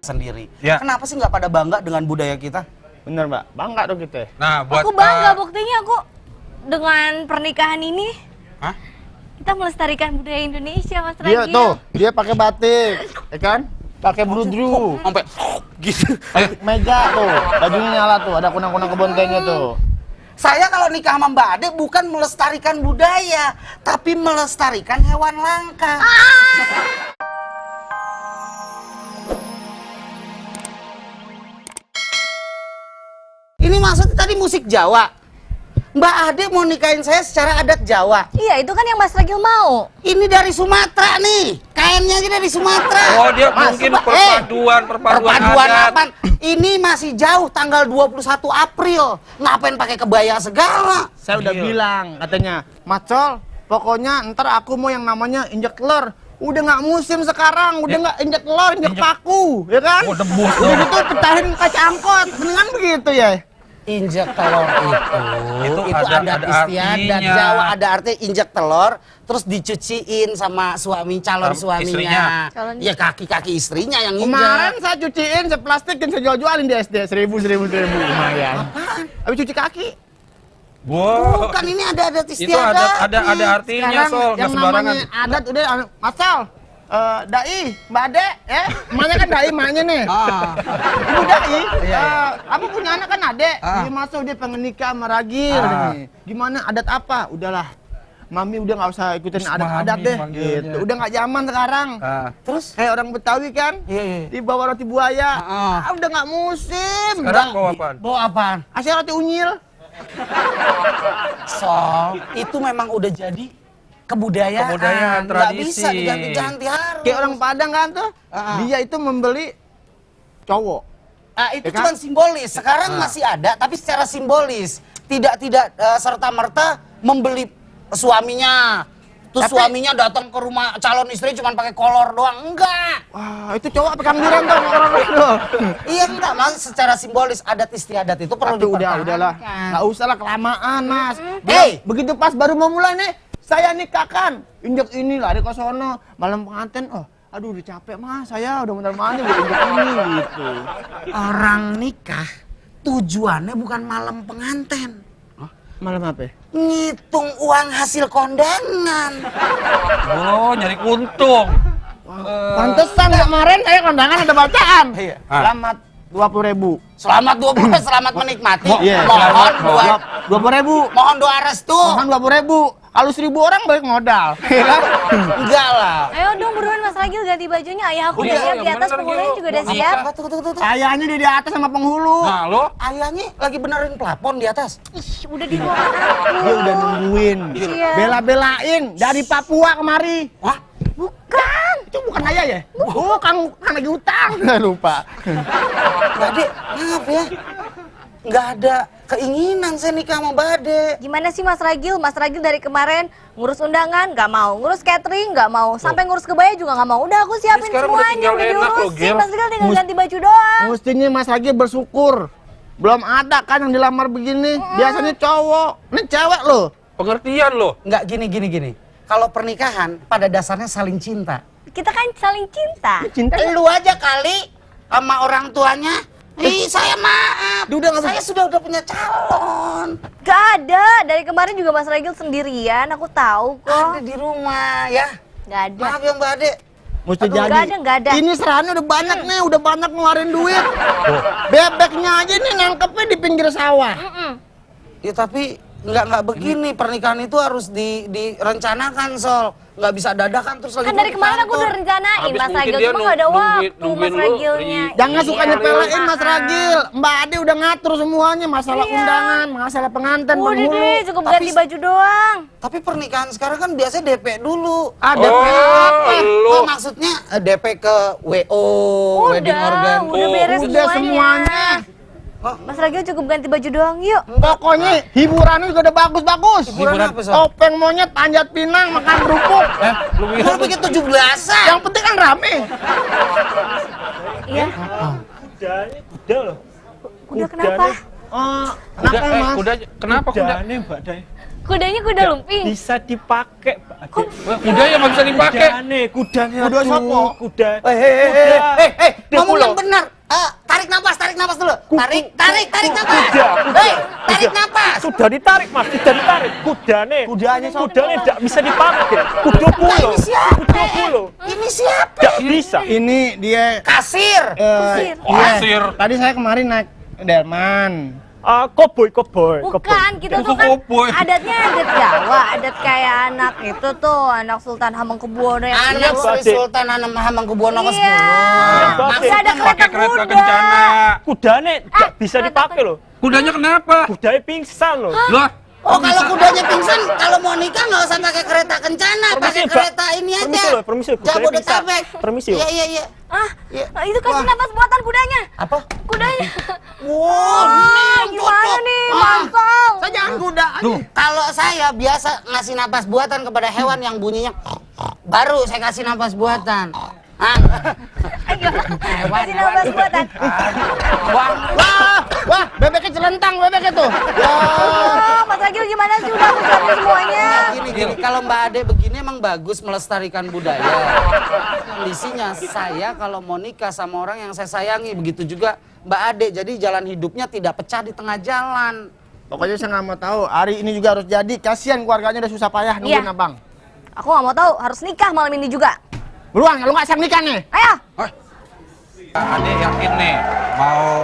sendiri. Ya. Kenapa sih nggak pada bangga dengan budaya kita? Bener Mbak, bangga dong kita. Nah, buat Aku bangga, buktinya aku dengan pernikahan ini. Hah? Kita melestarikan budaya Indonesia, Mas Dia Ragil. tuh, dia pakai batik, ya kan? Pakai bludru, Sampai gitu. meja tuh, bajunya nyala tuh, ada kunang-kunang kebontengnya tuh. Saya kalau nikah sama Mbak Ade bukan melestarikan budaya, tapi melestarikan hewan langka. Ini maksudnya tadi musik Jawa. Mbak Ade mau nikahin saya secara adat Jawa. Iya, itu kan yang Mas Ragil mau. Ini dari Sumatera nih. Kainnya aja dari Sumatera. Oh, dia mungkin perpaduan adat. Apaan? Ini masih jauh tanggal 21 April. Ngapain pakai kebaya segala? Saya udah bilang katanya, Macol, pokoknya ntar aku mau yang namanya injek telur. Udah nggak musim sekarang, udah nggak injek telur, injek paku, ya kan? Oh, debus Udah dong. gitu petahin kaca angkot, mendingan begitu ya. Injek telur itu ada adat istiadat artinya. Jawa, ada artinya injek telur terus dicuciin sama calon suaminya. istrinya. Calon- Ya kaki-kaki istrinya yang injek. Kemarin saya cuciin, saya plastikin, saya jual-jualin di SD, 1000 lumayan. Habis cuci kaki. Wow. Bukan, ini ada adat Itu istiadat. ada artinya, Sekarang Sol, nggak yang sembarangan. namanya adat udah, Macol, Dai, Mbak Ade, ya, emaknya kan Dai, emaknya nih. Ah. Ibu Dai, Iya. aku punya anak kan adek, Ah. dia masuk dia pengen nikah sama Ragil. Nih. Gimana adat apa? Udahlah, Mami udah nggak usah ikutin Terus adat-adat Mami deh. manggilnya. Gitu. Udah nggak zaman sekarang. Terus? Kayak orang Betawi kan, Iya, iya. di bawah roti buaya. Ah. Udah nggak musim. Sekarang bawa apaan? Bawa apaan? Asal roti unyil. Sol, itu memang udah jadi kebudayaan. Kebudayaan, Nggak tradisi. bisa diganti-ganti harus. Kayak orang Padang kan tuh, Ah. dia itu membeli cowok. Ah, itu Ya kan? cuma simbolis. Sekarang masih ada, tapi secara simbolis. Tidak serta merta membeli suaminya. Terus Tapi- suaminya datang ke rumah calon istri cuma pakai kolor doang. Enggak. Wah, itu cowok apa kangdiran tuh orang itu. Iya enggak, Mas. Secara simbolis adat istiadat itu perlu Tapi udahlah, dipertahankan. nggak usah lah kelamaan, Mas. Hey! Begitu pas baru mau mulai nih, saya nikahkan. Injek ini lari ke sono, malam pengantin. Oh, aduh udah capek Mas, saya udah bentar mandi buat injek ini gitu. Orang nikah tujuannya bukan malam pengantin. Malam apa? Ngitung uang hasil kondangan. Oh, nyari untung. Pantesan kemarin saya kondangan ada bacaan. Iya. Selamat 20.000. Selamat 20, selamat menikmati. Iya, Mohon buat 20.000. mohon doa restu. Mohon 20.000. Kalau 1.000 orang balik modal. Ya kan? Enggak lah. Ayo dong buruan Mas Ragil ganti bajunya. Ayah aku udah Udah, siap di yang atas, bener, penghulunya Gil. juga udah Mau siap. nikah. Tuh. Ayahnya dia di atas sama penghulu. Nah, lo Ayahnya lagi benerin plafon di atas. Ih, udah di ruangan aku. Dia udah nungguin. Iya. Bela-belain dari Papua kemari. Wah, Bukan. Itu bukan ayah ya? Bukan lagi utang. Lupa. Bade, maaf ya. Nggak ada keinginan saya nikah sama Bade. Gimana sih Mas Ragil? Mas Ragil dari kemarin ngurus undangan nggak mau, ngurus catering nggak mau, sampai ngurus kebaya juga nggak mau. Udah aku siapin sekarang udah semuanya, tinggal udah enak loh, diurusin. Gil. Mas Ragil tinggal Mus- ganti baju doang. Mestinya Mas Ragil bersyukur. Belum ada kan yang dilamar begini. Biasanya cowok. Ini cewek loh. pengertian lo. Nggak gini. Kalau pernikahan pada dasarnya saling cinta. Kita kan saling cinta. Cinta Lu aja kali sama orang tuanya. Saya maaf. Saya sudah punya calon. Gak ada. Dari kemarin juga Mas Ragil sendirian. Aku tahu Ada kok. di rumah ya. Gak ada. Maaf ya Mbak Ade. mesti Aduh, jadi. nggak ada. Ini serahannya udah banyak nih, udah banyak ngeluarin duit. Bebeknya aja nih nangkepnya di pinggir sawah. Ya tapi nggak begini. Pernikahan itu harus direncanakan, Sol. Nggak bisa dadakan terus lagi Kan dari kemarin aku udah rencanain Habis Mas mungkin Ragil, dia cuma gak ada waktu nungguin Mas lu, Ragilnya. Jangan suka Iya. nyepelein Mas Ragil. Mbak Ade udah ngatur semuanya, masalah Iya. undangan, masalah pengantin, Udah penghulu. deh, cukup Tapi- ganti baju doang. Tapi pernikahan sekarang kan biasanya DP dulu. Ada Oh, apa? lu. Oh, maksudnya DP ke WO, wedding organ. Udah beres Udah semuanya. semuanya. Mas Ragil cukup ganti baju doang yuk. Pokoknya hiburannya juga udah bagus-bagus. Hiburan apa, Sol? Topeng monyet, panjat pinang, makan kerupuk. Lu Lu bikin 17-an. Yang penting kan rame. Iya. Udah loh. Udah kenapa? Oh, kuda, kenapa Mas? kuda, kenapa kuda? Kudanya Mbak Day. Kudanya kuda lumping. Bisa dipakai, Pak Ade. Wah, kuda yang nggak bisa dipakai. Kudanya. Kuda siapa? Kuda. Ngomong yang benar. Tarik nafas dulu. Tarik nafas. Tarik nafas. Sudah ditarik, Mas. Sudah ditarik. Kudanya siapa? Kudanya tidak bisa dipakai. Kuda pulo. Ini siapa? Kuda pulo. Ini siapa? Tidak bisa. Ini dia Kasir. Kusir. Kasir. Tadi saya kemarin naik delman. Koboi. Bukan, kita tuh kan Koboi. adatnya adat Jawa, adat kayak anak itu tuh, anak Sultan Hamengkubuwono yang Anak dulu. Sri Sultan Hamengkubuwono ke-10. Iya. Masih ada kereta Pakai kereta kuda. kencana. Kudanya tidak bisa kereta dipakai loh. Kudanya kenapa? Kudanya pingsan loh. Lah, Oh, kalau kudanya pingsan, kalau mau nikah nggak usah pakai kereta kencana, pakai Mbak. kereta ini aja. Permisi loh, permisi. Kudanya Jabodetabek. pingsan. Permisi loh. Iya. Iya. Itu kasih nafas buatan kudanya. Apa? Kudanya. Wah, Gimana nih, Masal? Saya jangan kuda. Kalau saya biasa ngasih napas buatan kepada hewan yang bunyinya baru saya kasih napas buatan. Ayo, kasih nafas buatan. Wah, bebeknya celentang bebeknya tuh. Oh, Mas Agil gimana sih udah aku siapin semuanya? Gini, kalau Mbak Ade begini emang bagus melestarikan budaya. Kondisinya saya kalau mau nikah sama orang yang saya sayangi, begitu juga Mbak Ade. Jadi jalan hidupnya tidak pecah di tengah jalan. Pokoknya saya nggak mau tahu. Hari ini juga harus jadi. Kasihan keluarganya udah susah payah nungguin Iya. abang. Aku nggak mau tahu, harus nikah malam ini juga. Buruan, kalau nggak siap nikah nih. Ayo. Ade yakin nih mau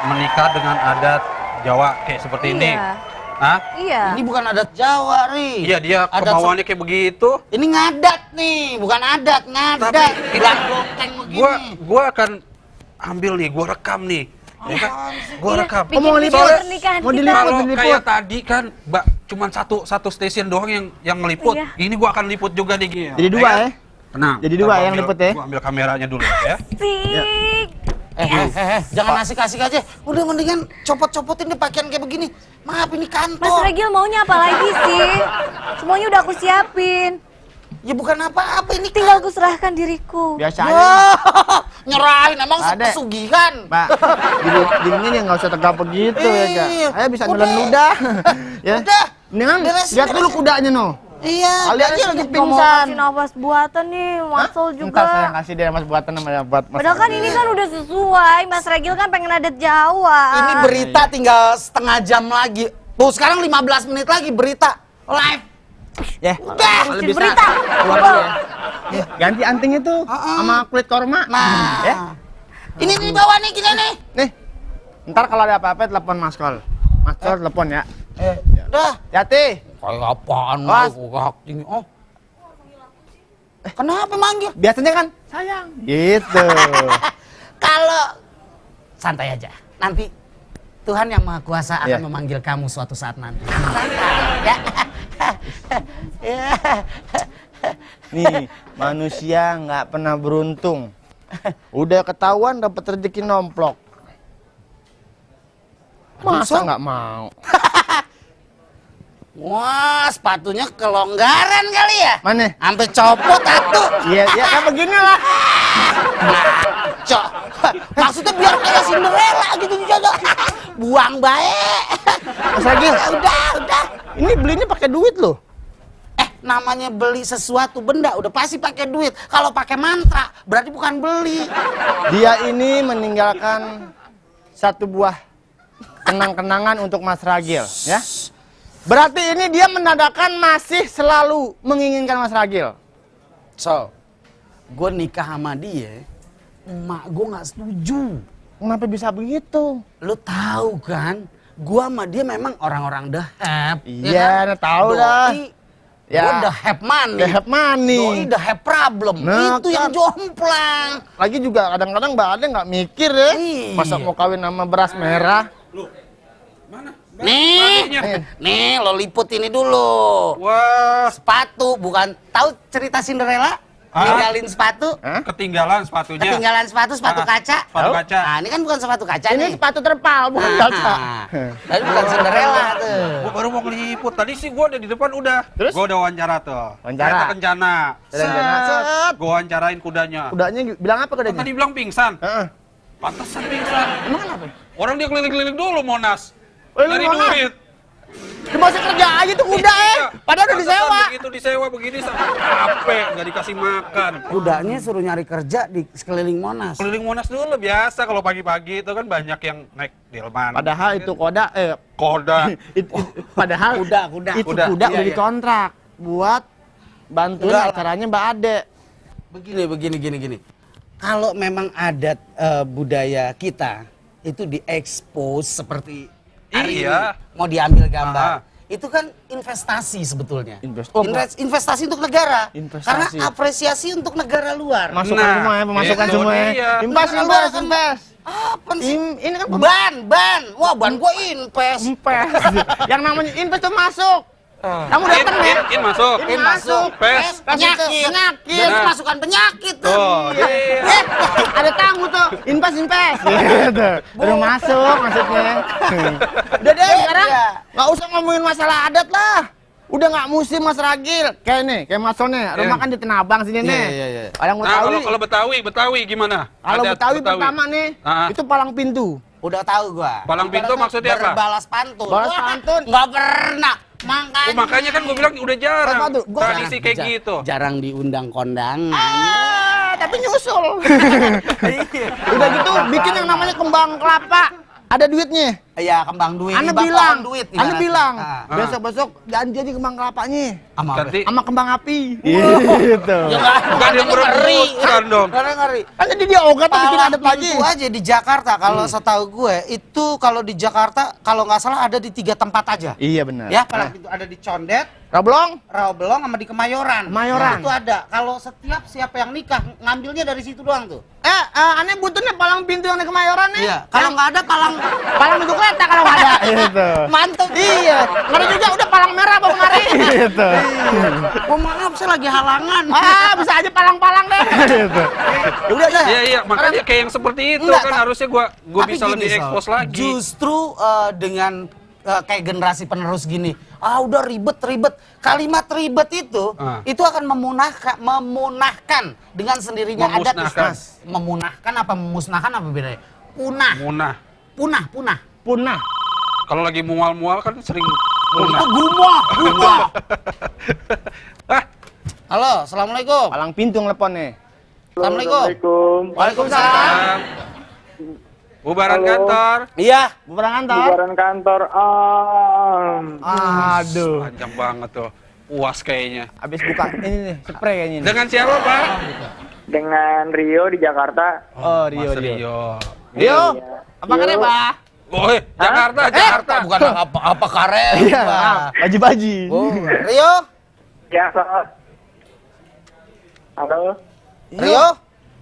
menikah dengan adat Jawa kayak seperti ini? Iya. Hah? Iya. Ini bukan adat Jawa, Ri. Iya, dia Adat kemauannya kayak begitu. Ini ngadat nih, bukan adat, ngadat. Tapi Belang goteng begini. Gua akan ambil nih, gua rekam nih. Ya kan? Gua rekam. Bikin mau video liput? pernikahan Mau kita. diliput? Kalau diliput. kayak tadi kan, Mbak, cuman satu stasiun doang yang meliput. Iya. Ini gua akan liput juga nih, Gil. Jadi dua ya. Tenang. Jadi ntar dua gua yang ambil- liput ya? Gua ambil kameranya dulu ya. Sik. Jangan asik-asik aja. Udah mendingan copot-copotin deh pakaian kayak begini. Maaf ini Mas kantor. Regil maunya apa lagi sih? Semuanya udah aku siapin. Ya bukan apa-apa ini. Tinggal aku serahkan diriku. Biasa aja. Wah, nyerahin emang Ada. pesugihan. Pak, dirinya nih nggak usah tegap begitu ya, Kak. Iya. Ayo bisa Udah. nelen ludah. Ya. Udah. Mendingan Beresin, lihat dulu beresin. kudanya no. Iya. Kali aja lagi Gak mau pingsan. kasih nafas buatan nih, Masal juga. Ntar saya kasih dia mas buatan namanya buat mas. Padahal kan ini kan udah sesuai, Mas Regil kan pengen adat Jawa. Ini berita tinggal setengah jam lagi. Tuh sekarang 15 menit lagi berita live. Ya. Udah. Kalau Bikin bisa berita. keluar dulu ya. Ganti anting itu sama kulit korma. Nah. Ya. Ini nih bawah nih gini nih. Nih. Ntar kalau ada apa-apa telepon Mas Kol. Mas Kol telepon ya. Udah. Hati. Kayak apaan Mas. lu? Oh. Kenapa manggil? Biasanya kan sayang. Gitu. Kalau santai aja. Nanti Tuhan yang Maha Kuasa akan Iya. memanggil kamu suatu saat nanti. Santai, ya. Ya. Nih, manusia nggak pernah beruntung. Udah ketahuan dapat rezeki nomplok. Masa nggak mau? Wah, sepatunya kelonggaran kali ya? Mana? Sampai copot atu. Iya, ya kan beginilah. Cok. Maksudnya biar kayak Cinderella gitu juga. Buang baik. Mas Agil, Udah. ini belinya pakai duit loh. Namanya beli sesuatu benda udah pasti pakai duit. Kalau pakai mantra berarti bukan beli. Dia ini meninggalkan satu buah kenang-kenangan untuk Mas Ragil, ya. Berarti ini dia menandakan masih selalu menginginkan Mas Ragil. So, gue nikah sama dia, emak gue nggak setuju. Kenapa bisa begitu? Lu tahu kan, gue sama dia memang orang-orang dahep. Iya, nah tahu dah. Ya. Ya. Gue dahep money. Dahep money. Doi dahep problem. Nah, Itu yang kan. jomplang. Lagi juga kadang-kadang Mbak Ade nggak mikir ya. Iya. Masa mau kawin sama beras merah? Nih, lo liput ini dulu. Wah, Sepatu, bukan tahu cerita Cinderella? Ninggalin sepatu, ketinggalan sepatunya. ketinggalan sepatu kaca. Sepatu kaca. Nah, ini kan bukan sepatu kaca Ini nih. sepatu terpal, bukan kaca. Tadi bukan Cinderella tuh. Gua baru mau ngeliput. Tadi sih gua ada di depan udah. Terus? Gua udah wawancara tuh. Wawancara? Kereta kencana. Kereta kencana. Set. Gua wawancarain kudanya. Kudanya bilang apa Kan kudanya? tadi bilang pingsan. Heeh. Pantesan pingsan. Emang kenapa? Orang dia keliling-keliling dulu Monas. Keliling Dari Monas? duit. Cuma kerja aja tuh kuda padahal udah disewa. Pantesan begitu disewa begini capek, nggak dikasih makan. Kudanya suruh nyari kerja di sekeliling Monas. Keliling Monas dulu biasa kalau pagi-pagi itu kan banyak yang naik delman. Padahal itu Koda. padahal Kuda. itu Kuda. kuda Iya, udah iya. dikontrak buat bantuin Enggak lah. acaranya Mbak Ade. Begini. Kalau memang adat budaya kita itu diekspos seperti hari Iya. ini, mau diambil gambar. Aha. Itu kan investasi sebetulnya. Oh, Investasi untuk negara. Investasi. Karena apresiasi untuk negara luar. Masukan Nah, semua ya, pemasukan itu semua ya. dia. Invest. Apa sih? Ini kan Ban. Wah, ban gua invest. Impes. Yang namanya invest tuh masuk. Kamu datang ya? In masuk. In masuk. Pes. Penyakit. Penyakit. Itu masukan penyakit tuh. Oh, iya. Ada tamu tuh, invest. Gitu. Udah masuk maksudnya. Udah deh sekarang Iya. nggak usah ngomongin masalah adat lah. Udah nggak musim Mas Ragil. Kayak Mas Sone, rumah kan di Tenabang sini nih. Iya. Orang Nah, Betawi. kalau Betawi gimana? Kalau Adat Betawi pertama nih, Ah. itu palang pintu. Udah tahu gua. Palang pintu maksudnya apa? Berbalas pantun. Balas Wah, pantun. nggak pernah. Oh, makanya kan gue bilang udah jarang. Apa tuh? Gua Tradisi kayak gitu. Jarang diundang kondangan. Tapi nyusul. Udah gitu bikin yang namanya kembang kelapa. Ada duitnya. Iya, kembang duit. Ane Ibarat bilang, pohon duit. Ane bilang, Ah. besok-besok janji aja kembang kelapanya. Sama apa? Ganti. Sama kembang api. Gitu. Ya nggak, Bukan yang berebutan dong. Ngeri. Kan jadi dia ogat tuh bikin Palang adat lagi. pintu aja di Jakarta. Kalau setahu gue, itu kalau di Jakarta, kalau nggak salah ada di 3 tempat aja. Iya benar. Ya, palang pintu ada di Condet, Rablong? Rawabelong, sama di Kemayoran. Kemayoran. Itu ada. Kalau setiap siapa yang nikah, ngambilnya dari situ doang tuh. Aneh butuhnya palang pintu yang di Kemayoran nih. Iya. Kalau nggak ada palang Palang pintu kereta kalau nggak ada. Gitu. mantep. Iya. Nggak ada juga udah palang merah bawa kemari. Gitu. Oh maaf, saya lagi halangan. Bisa aja palang-palang deh. Gitu. Udah dah. Iya, makanya kayak yang seperti itu Enggak, kan tapi- harusnya gua Tapi bisa gini, lebih Sol, ekspos lagi. Justru dengan kayak generasi penerus gini, udah ribet. Kalimat ribet itu akan memunahkan dengan sendirinya adat Memusnahkan. memunahkan apa memusnahkan apa bedanya? Munah. Punah. Kalau lagi mual-mual kan sering Itu munah. gumah. Ah, Halo, assalamualaikum. Palang pintu ngelepon nih. Assalamualaikum. Waalaikumsalam. Bubaran Halo. kantor. Iya. Bubaran kantor. Bubaran kantor. Aduh. Panjang banget tuh. Puas kayaknya. Abis buka ini nih, spray kayaknya nih. Dengan siapa, Pak? Dengan Rio di Jakarta. Oh, Rio, Mas Rio. Rio. Apa kabarnya, Pak? Woi, Jakarta. Bukan apa karet. Iya, maaf. Baji-baji. Oh, Rio? Ya, Sob. Halo. Rio?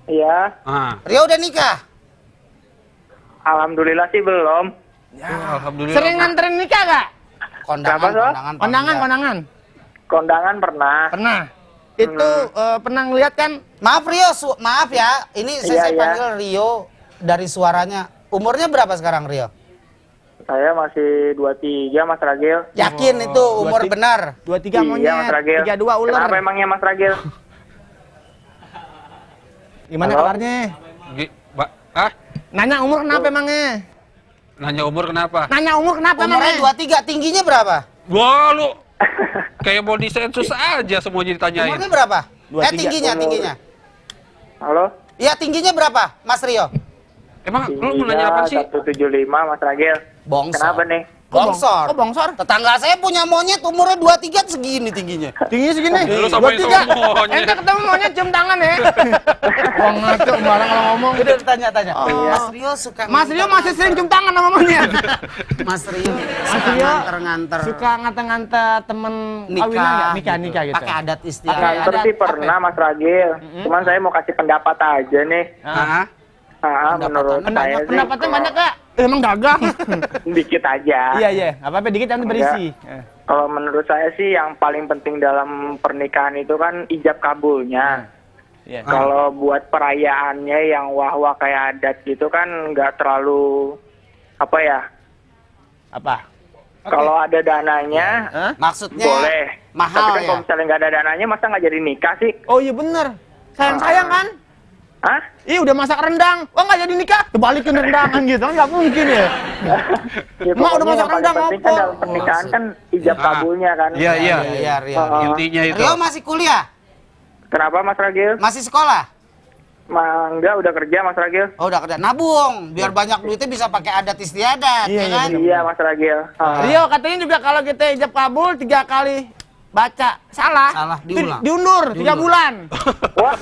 Iya. Ah, Rio udah nikah? Alhamdulillah sih belum. alhamdulillah. Sering nganterin nikah gak? Kenapa, Sob? Kondangan. Kondangan pernah. Pernah. Itu pernah ngeliat kan? Maaf Rio, maaf ya. Ini saya Iya. panggil Rio dari suaranya. Umurnya berapa sekarang Rio? Saya masih 23, Mas Ragil. Yakin itu umur 23. benar? 23 Iya, monyet, Mas Ragil. 32 ular. Kenapa emangnya Mas Ragil? Gimana Halo? kabarnya? Nanya umur kenapa emangnya? Nanya umur kenapa? Nanya umur kenapa Umurnya emangnya? 23, tingginya berapa? Wah, lu kayak body sensus aja semuanya ditanyain. Umurnya berapa? 23. Tingginya. Halo? Iya, tingginya berapa, Mas Rio? Emang lu mau nanya apa sih? 175, Mas Ragil. Bongsor. Kenapa nih? Bongsor. Oh, bongsor? Tetangga saya punya monyet umurnya 23 segini tingginya. Tingginya segini. Lu samain sama monyet. Ente ketemu monyet cium tangan ya. Wah ngaco barang kalau ngomong. Udah tanya-tanya. Oh. Mas Rio suka Mas Rio masih sering cium tangan sama monyet. Mas Rio suka Rio nganter-nganter Suka nganter-nganter temen kawinan nggak? Nikah gitu. Pakai adat Pakai istiadat. Kantor adat sih apa pernah, Mas Ragil. Cuman saya mau kasih pendapat aja nih. Ah, Menurut saya sih. Pendapatnya banyak gak? Emang dagang. Dikit aja. Iya. Apa-apa dikit nanti berisi. Kalau menurut saya sih yang paling penting dalam pernikahan itu kan ijab kabulnya. Iya. Kalau buat perayaannya yang wah-wah kayak adat gitu kan nggak terlalu apa ya? Apa? Kalau ada dananya Hah? Maksudnya boleh. mahal Tapi kan ya? kalau misalnya nggak ada dananya masa nggak jadi nikah sih? Oh iya bener. Sayang-sayang kan? Hah? Ih, udah masak rendang. Wah, nggak jadi nikah. Kebalikin rendangan gitu. Nggak mungkin ya. Ya, Mak, udah pokoknya masak yang paling rendang penting kan apa? dalam pernikahan kan ijab kabulnya kan. Iya, iya. Iya, Rio. Intinya itu. Rio masih kuliah? Kenapa Mas Ragil? Masih sekolah? Enggak, udah kerja Mas Ragil. Oh, udah kerja. Nabung, biar banyak duitnya bisa pakai adat istiadat, Iya, ya kan? Iya Mas Ragil. Rio katanya juga kalau kita ijab kabul 3 kali baca salah. Salah, diulang. Diundur 3 bulan. Wah,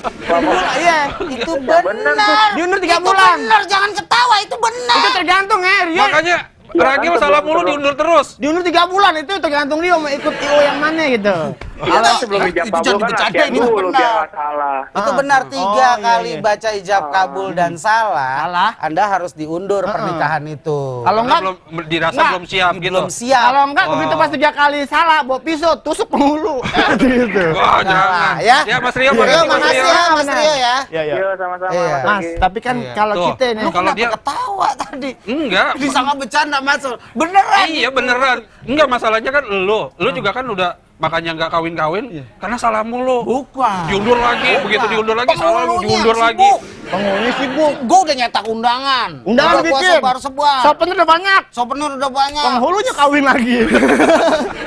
Iya. Itu bener tuh. benar. Diundur 3 Itu bulan. benar, jangan ketawa, itu benar. Itu tergantung ya, Rio. Makanya Ya, Ragil kan salah sebelum- mulu diundur terus. Diundur 3 bulan itu tergantung Rio mau ikut IO yang mana gitu. Iya kan sebelum ijab itu kabul jangan kan bercanda, latihan ini dulu benar. biar nggak salah. Itu benar 3 iya, kali iya. baca ijab kabul dan salah. Salah. Anda harus diundur pernikahan itu. Kalau Karena enggak belum dirasa enggak, belum siap gitu. belum siap. Kalau enggak begitu pas 3 kali salah bawa pisau tusuk penghulu. Gitu. Wah, jangan. ya. Ya, Mas Rio, Rio, makasih, Mas makasih Rio. ya, Mas Rio ya. Iya, iya. Iya, sama-sama Iya. Mas Mas, Ragil. tapi kan Iya. kalau Tuh. kita nih Lu Kalau kenapa dia- ketawa tadi? Enggak. Disangka bercanda, Mas. Beneran. Iya beneran. Enggak, masalahnya kan lu juga kan udah makanya nggak kawin-kawin karena salah mulu. Bukan. Diundur lagi, begitu diundur lagi salah Penghulunya diundur yang lagi. sibuk. penghulunya sibuk. Gue udah nyetak undangan. Undangan Udah bikin. sebar sebar. Souvenir udah banyak. Souvenir udah banyak. Penghulunya kawin lagi.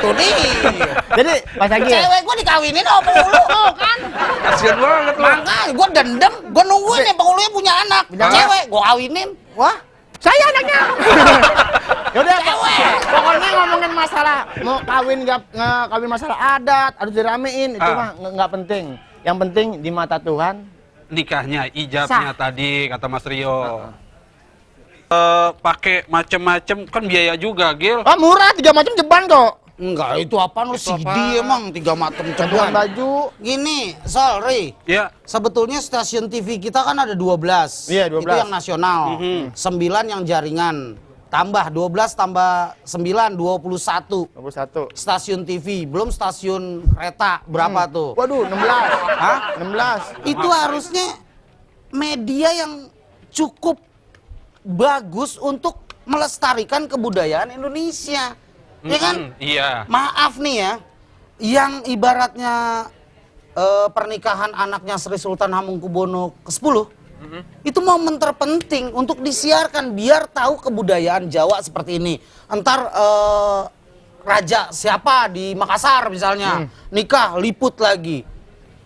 Tuh dia. Jadi pas lagi ya. Cewek gue dikawinin sama penghulu tuh kan. Kasian banget lu. Makanya gue dendam. Gue nungguin nih penghulunya punya anak. Cewek gue kawinin. Wah, saya anaknya. Yaudah, Cewek. pokoknya ngomongin masalah mau kawin nggak kawin masalah adat harus diramein itu mah nggak penting. Yang penting di mata Tuhan. Nikahnya, ijabnya tadi kata Mas Rio. Pakai macem-macem kan biaya juga, Gil. Oh murah 3 macam jeban kok. Enggak, itu apaan lu CD apaan? emang 3 macam Ceban ceban. baju. Gini, sorry. Ya, Sebetulnya stasiun TV kita kan ada 12. Iya, 12. Itu yang nasional. 9 yang jaringan. Tambah 12 tambah 9 21. 21. Stasiun TV, belum stasiun kereta. Berapa tuh? Waduh, 16. Hah? 16. Itu harusnya media yang cukup bagus untuk melestarikan kebudayaan Indonesia. Ya kan? iya. Maaf nih ya, yang ibaratnya pernikahan anaknya Sri Sultan Hamengkubuwono ke-10, itu momen terpenting untuk disiarkan biar tahu kebudayaan Jawa seperti ini. Entar raja siapa di Makassar misalnya nikah liput lagi.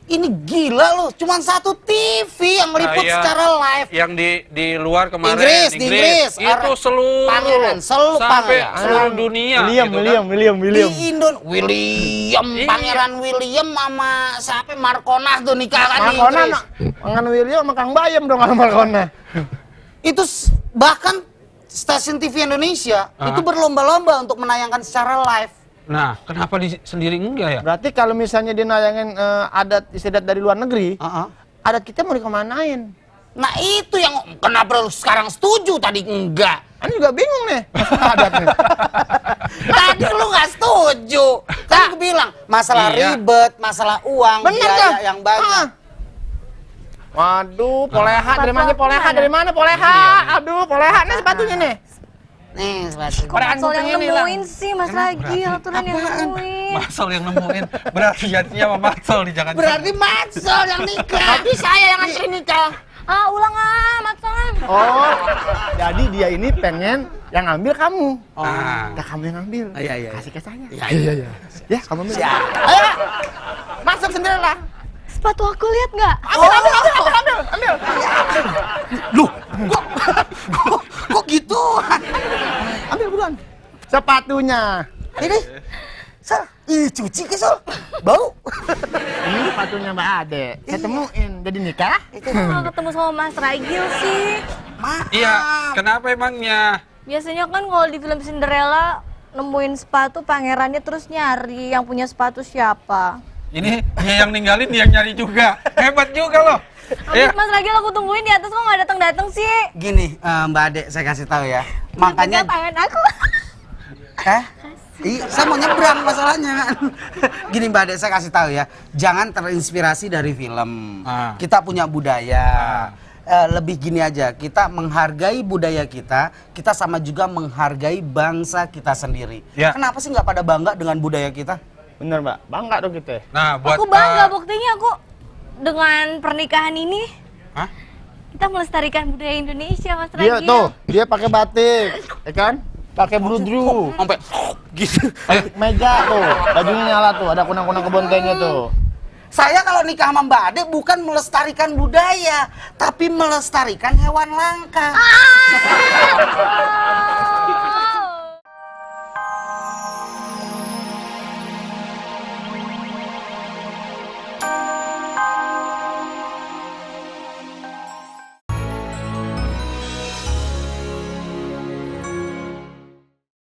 Ini gila loh, cuman 1 TV yang liput Kayak secara live. Yang di luar kemarin Di Inggris, itu seluruh pangeran, seluruh sampai pangeran. seluruh dunia William, gitu kan. William. Di William, Iya. Pangeran William sama siapa Markona tuh nikah kan di Markona, Inggris. Pangan William sama Kang Bayam dong sama Markona. Itu bahkan stasiun TV Indonesia itu berlomba-lomba untuk menayangkan secara live. Nah, kenapa sendiri enggak ya? Berarti kalau misalnya dia nayangin adat istiadat dari luar negeri, Heeh. adat kita mau dikemanain? Nah itu yang kenapa lu sekarang setuju tadi enggak? Kan juga bingung nih adatnya. Tadi lu nggak setuju. Kan gue bilang masalah Iya. ribet, masalah uang, Bener biaya kan? yang banyak. Waduh, poleha dari mana poleha? Dari mana poleha? Aduh, poleha nih sepatunya nih. Nih, sepatu. Kok Matsol yang ini, nemuin sih Mas Ragil, aturan yang nemuin. Masal yang nemuin. Berarti jadinya sama Masal nih, jangan. Berarti Matsol yang nikah. Tapi saya yang antri nikah. Ah, ulang Matsolan. Oh, jadi dia ini pengen yang ngambil kamu. Ah. Udah kamu yang ngambil. Iya, iya. Kasih ke saya. Iya. Ya, kamu ambil. Siap. Ayo, masuk sendiri lah. Sepatu aku lihat nggak? Ambil. Loh, kok gitu? Ambil buruan. Sepatunya. Ini, Sal, cuci ke Sal? Bau? Ini sepatunya Mbak Ade. Saya temuin. Jadi nikah. Kok nggak ketemu sama Mas Ragil sih? Maaf. Iya, kenapa emangnya? Biasanya kan kalau di film Cinderella nemuin sepatu pangerannya terus nyari yang punya sepatu siapa. Ini dia yang ninggalin, dia yang nyari juga. Hebat juga loh. Habis Mas Ragil aku tungguin di atas kok nggak datang-datang sih? Gini, Mbak Ade, saya kasih tahu ya. Makanya, Tangan aku. saya mau nyebrang masalahnya kan. Gini Mbak Ade, saya kasih tahu ya. Jangan terinspirasi dari film. Kita punya budaya. Lebih gini aja, kita menghargai budaya kita sama juga menghargai bangsa kita sendiri. Ya. Kenapa sih nggak pada bangga dengan budaya kita? Bener Mbak, bangga dong kita. Nah, buat Aku bangga buktinya aku dengan pernikahan ini. Hah? Kita melestarikan budaya Indonesia, Mas Dia Ragil. tuh, dia pakai batik, ya kan? Pakai bludru. Sampai gitu. Meja tuh, bajunya nyala tuh, ada kunang-kunang kebontengnya tuh. Saya kalau nikah sama Mbak Ade bukan melestarikan budaya, tapi melestarikan hewan langka.